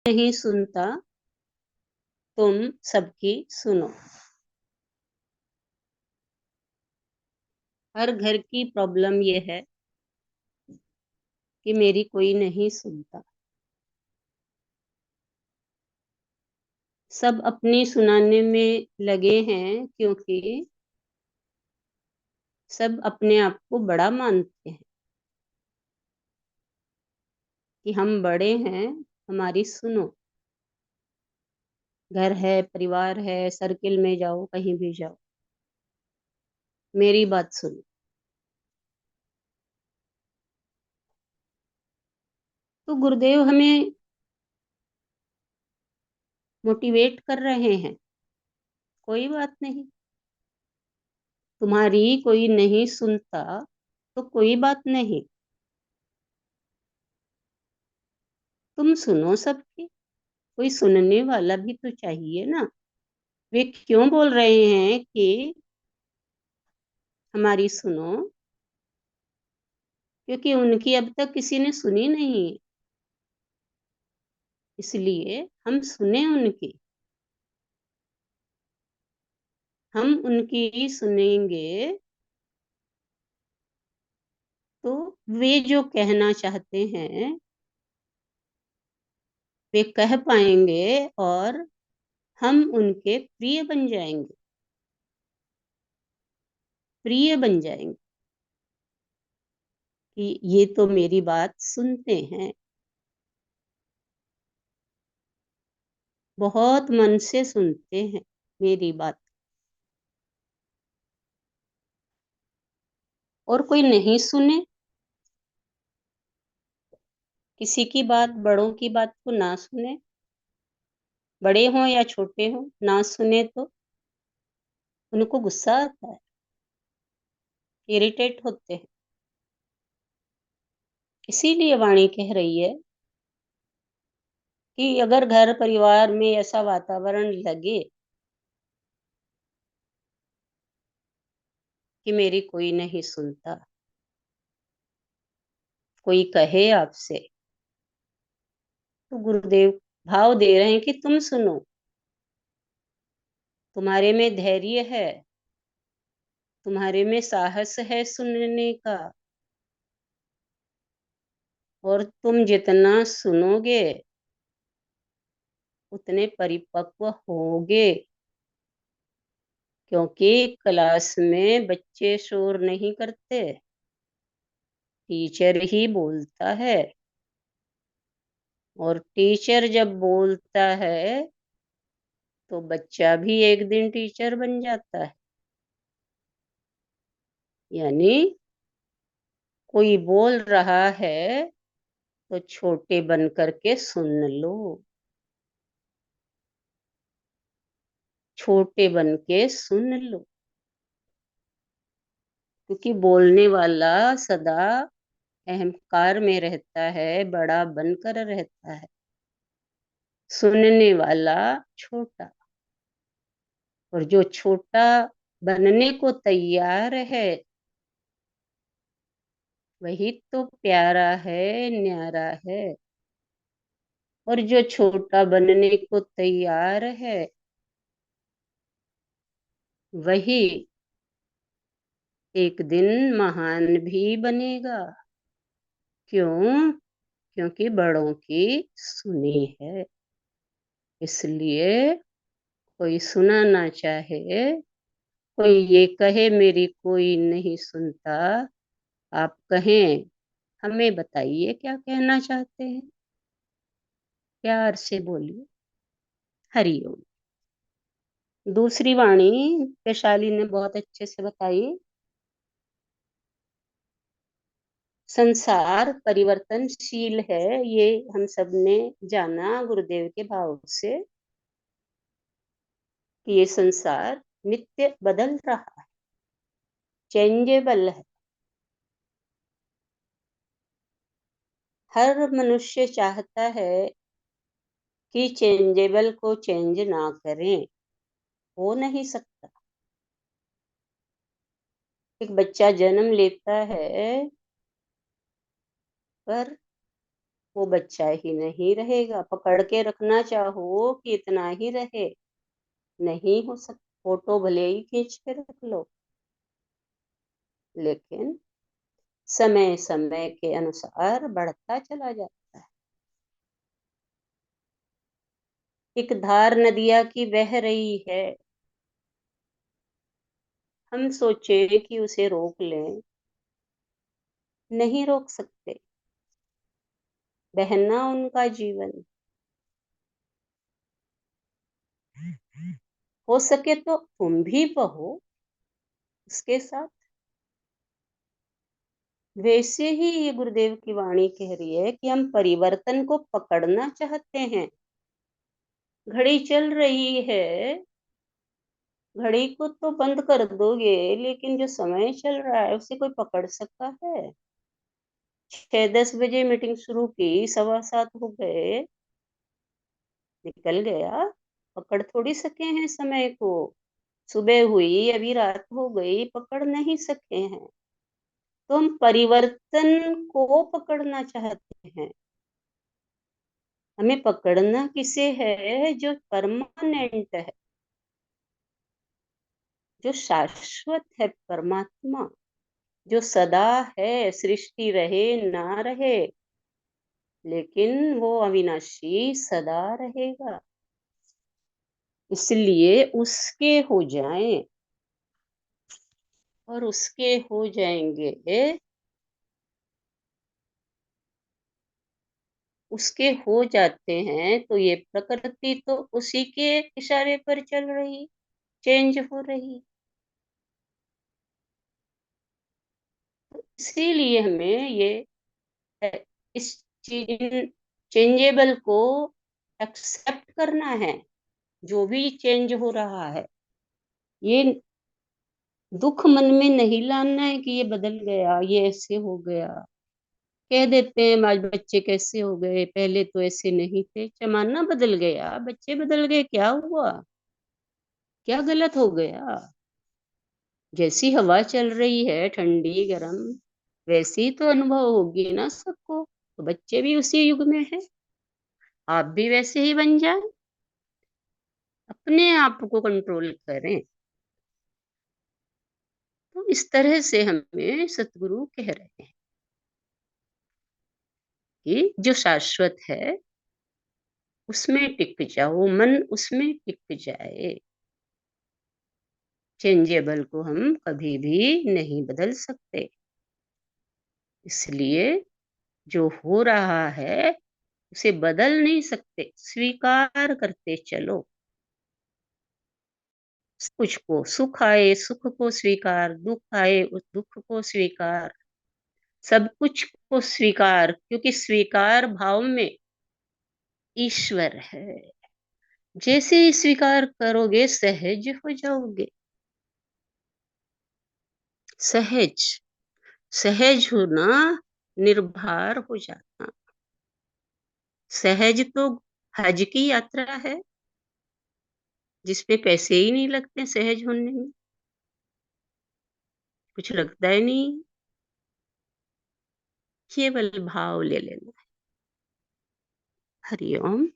नहीं सुनता, तुम सबकी सुनो। हर घर की प्रॉब्लम ये है कि मेरी कोई नहीं सुनता। सब अपनी सुनाने में लगे हैं क्योंकि सब अपने आप को बड़ा मानते हैं कि हम बड़े हैं, हमारी सुनो। घर है, परिवार है, सर्किल में जाओ, कहीं भी जाओ, मेरी बात सुनो। तो गुरुदेव हमें मोटिवेट कर रहे हैं, कोई बात नहीं, तुम्हारी कोई नहीं सुनता तो कोई बात नहीं, तुम सुनो सबकी। कोई सुनने वाला भी तो चाहिए ना। वे क्यों बोल रहे हैं कि हमारी सुनो? क्योंकि उनकी अब तक किसी ने सुनी नहीं, इसलिए हम सुने उनकी। हम उनकी सुनेंगे तो वे जो कहना चाहते हैं वे कह पाएंगे और हम उनके प्रिय बन जाएंगे, प्रिय बन जाएंगे कि ये तो मेरी बात सुनते हैं, बहुत मन से सुनते हैं मेरी बात। और कोई नहीं सुने, किसी की बात, बड़ों की बात को ना सुने, बड़े हों या छोटे हों, ना सुने तो उनको गुस्सा आता है, इरिटेट होते हैं। इसीलिए वाणी कह रही है कि अगर घर परिवार में ऐसा वातावरण लगे कि मेरी कोई नहीं सुनता, कोई कहे आपसे, तो गुरुदेव भाव दे रहे हैं कि तुम सुनो। तुम्हारे में धैर्य है, तुम्हारे में साहस है सुनने का, और तुम जितना सुनोगे उतने परिपक्व होगे। क्योंकि क्लास में बच्चे शोर नहीं करते, टीचर ही बोलता है। और टीचर जब बोलता है तो बच्चा भी एक दिन टीचर बन जाता है। यानी कोई बोल रहा है तो छोटे बन करके सुन लो, छोटे बन के सुन लो। क्योंकि बोलने वाला सदा अहंकार में रहता है, बड़ा बनकर रहता है, सुनने वाला छोटा। और जो छोटा बनने को तैयार है वही तो प्यारा है, न्यारा है। और जो छोटा बनने को तैयार है वही एक दिन महान भी बनेगा। क्यों? क्योंकि बड़ों की सुनी है। इसलिए कोई सुना ना चाहे, कोई ये कहे मेरी कोई नहीं सुनता, आप कहें हमें बताइए क्या कहना चाहते हैं, प्यार से बोलिए। हरिओम। दूसरी वाणी वैशाली ने बहुत अच्छे से बताई। संसार परिवर्तनशील है, ये हम सब ने जाना गुरुदेव के भाव से कि ये संसार नित्य बदल रहा है, चेंजेबल है। हर मनुष्य चाहता है कि चेंजेबल को चेंज ना करें, हो नहीं सकता। एक बच्चा जन्म लेता है पर वो बच्चा ही नहीं रहेगा। पकड़ के रखना चाहो कि इतना ही रहे, नहीं हो सकता। फोटो भले ही खींच के रख लो, लेकिन समय समय के अनुसार बढ़ता चला जाता है। एक धार नदिया की बह रही है, हम सोचे कि उसे रोक लें, नहीं रोक सकते। बहना उनका जीवन, हो सके तो तुम भी बहो उसके साथ। वैसे ही ये गुरुदेव की वाणी कह रही है कि हम परिवर्तन को पकड़ना चाहते हैं। घड़ी चल रही है, घड़ी को तो बंद कर दोगे, लेकिन जो समय चल रहा है उसे कोई पकड़ सकता है? 6-10 बजे मीटिंग शुरू की, 7:15 हो गए, निकल गया। पकड़ थोड़ी सके हैं समय को। सुबह हुई, अभी रात हो गई, पकड़ नहीं सके हैं। तो हम परिवर्तन को पकड़ना चाहते हैं। हमें पकड़ना किसे है? जो परमानेंट है, जो शाश्वत है, परमात्मा, जो सदा है। सृष्टि रहे ना रहे, लेकिन वो अविनाशी सदा रहेगा। इसलिए उसके हो जाएं, और उसके हो जाएंगे, उसके हो जाते हैं तो ये प्रकृति तो उसी के इशारे पर चल रही, चेंज हो रही। इसीलिए हमें ये अ, इस चीज चेंजेबल को एक्सेप्ट करना है। जो भी चेंज हो रहा है, ये दुख मन में नहीं लाना है कि ये बदल गया, ये ऐसे हो गया। कह देते हैं आज बच्चे कैसे हो गए, पहले तो ऐसे नहीं थे। जमाना बदल गया, बच्चे बदल गए, क्या हुआ? क्या गलत हो गया? जैसी हवा चल रही है, ठंडी गर्म, वैसी तो अनुभव होगी ना सबको। तो बच्चे भी उसी युग में है, आप भी वैसे ही बन जाए। अपने आप को कंट्रोल करें। तो इस तरह से हमें सतगुरु कह रहे हैं कि जो शाश्वत है उसमें टिक जाओ, मन उसमें टिक जाए। चेंजेबल को हम कभी भी नहीं बदल सकते। इसलिए जो हो रहा है उसे बदल नहीं सकते, स्वीकार करते चलो। कुछ को सुख आए, सुख को स्वीकार, दुख आए, उस दुख को स्वीकार, सब कुछ को स्वीकार, क्योंकि स्वीकार भाव में ईश्वर है। जैसे ही स्वीकार करोगे सहज हो जाओगे। सहज, सहज होना, निर्भर हो जाना। सहज तो हज की यात्रा है, जिसपे पैसे ही नहीं लगते सहज होने में, कुछ लगता ही नहीं। केवल भाव ले लेना। हरिओम।